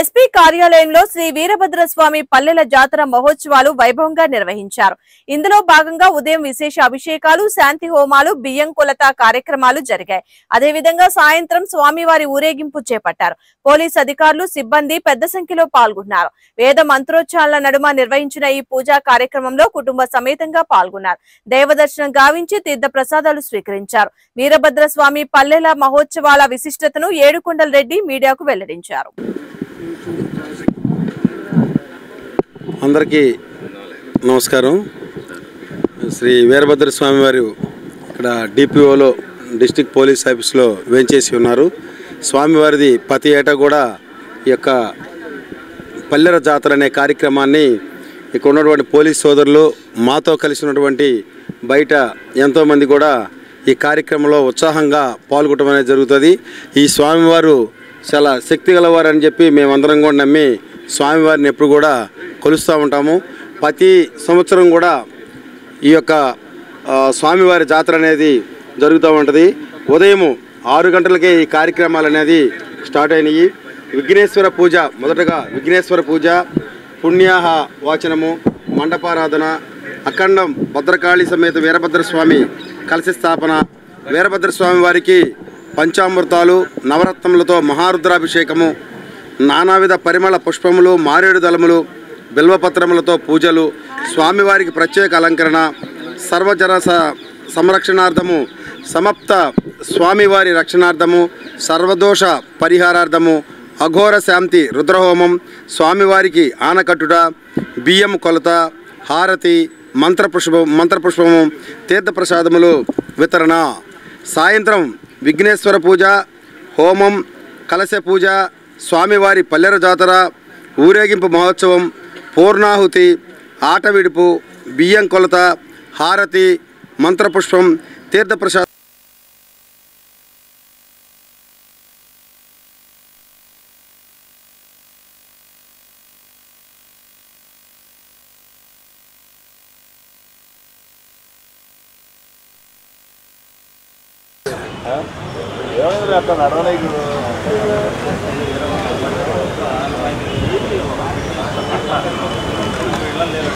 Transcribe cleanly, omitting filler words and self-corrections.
SP కార్యాలయంలో శ్రీ వీరభద్రస్వామి పల్లెల జాతర మహోత్సవాలు వైభవంగా నిర్వహించారు. ఇందులో భాగంగా ఉదయం విశేష అభిషేకాలు, శాంతి హోమాలు, బియ్యం కొలత కార్యక్రమాలు జరిగాయి. అదేవిధంగా సాయంత్రం స్వామివారి ఊరేగింపు చేపట్టారు. పోలీస్ అధికారులు, సిబ్బంది పెద్ద సంఖ్యలో పాల్గొన్నారు. వేద మంత్రోచ్చారణ నడుమ నిర్వహించిన ఈ పూజా కార్యక్రమంలో కుటుంబ సమేతంగా పాల్గొన్నారు. దైవదర్శనం గావించి తీర్థ ప్రసాదాలు స్వీకరించారు. వీరభద్రస్వామి పల్లెల మహోత్సవాల విశిష్టతను ఏడుకొండల రెడ్డి మీడియాకు వెల్లడించారు. అందరికీ నమస్కారం. శ్రీ వీరభద్రస్వామి వారు ఇక్కడ డిపిఓలో డిస్ట్రిక్ట్ పోలీస్ ఆఫీస్లో వేంచేసి ఉన్నారు. స్వామివారిది ప్రతి ఏటా కూడా ఈ యొక్క పల్లెల జాతర అనే కార్యక్రమాన్ని ఇక్కడ ఉన్నటువంటి పోలీస్ సోదరులు, మాతో కలిసి ఉన్నటువంటి బయట ఎంతోమంది కూడా ఈ కార్యక్రమంలో ఉత్సాహంగా పాల్గొనడం అనేది జరుగుతుంది. ఈ స్వామివారు చాలా శక్తి గలవారు అని చెప్పి మేమందరం కూడా నమ్మి స్వామివారిని ఎప్పుడు కూడా కొలుస్తూ ఉంటాము. ప్రతి సంవత్సరం కూడా ఈ యొక్క స్వామివారి జాతర అనేది జరుగుతూ ఉంటుంది. ఉదయం 6 గంటలకే ఈ కార్యక్రమాలు అనేది స్టార్ట్ అయినాయి. విఘ్నేశ్వర పూజ, మొదటగా విఘ్నేశ్వర పూజ, పుణ్యాహ వాచనము, మండపారాధన, అఖండం భద్రకాళి సమేత వీరభద్రస్వామి కలశ స్థాపన, వీరభద్రస్వామి వారికి పంచామృతాలు, నవరత్నములతో మహారుద్రాభిషేకము, నానావిధ పరిమళ పుష్పములు, మారేడు దళములు, బిల్వపత్రములతో పూజలు, స్వామివారికి ప్రత్యేక అలంకరణ, సర్వజన సంరక్షణార్థము, సమప్త స్వామివారి రక్షణార్థము, సర్వదోష పరిహారార్థము, అఘోర శాంతి రుద్రహోమం, స్వామివారికి ఆనకట్టుట, బియ్యం కొలత, హారతి, మంత్రపుష్పము, తీర్థప్రసాదములు వితరణ. సాయంత్రం విఘ్నేశ్వర పూజ, హోమం, కలశ పూజ, స్వామివారి పల్లెల జాతర, ఊరేగింపు మహోత్సవం, పూర్ణాహుతి, ఆట విడుపు, బియ్యం కొలత, హారతి, మంత్రపుష్పం, తీర్థప్రసాదం. అక్కడ నడవలేక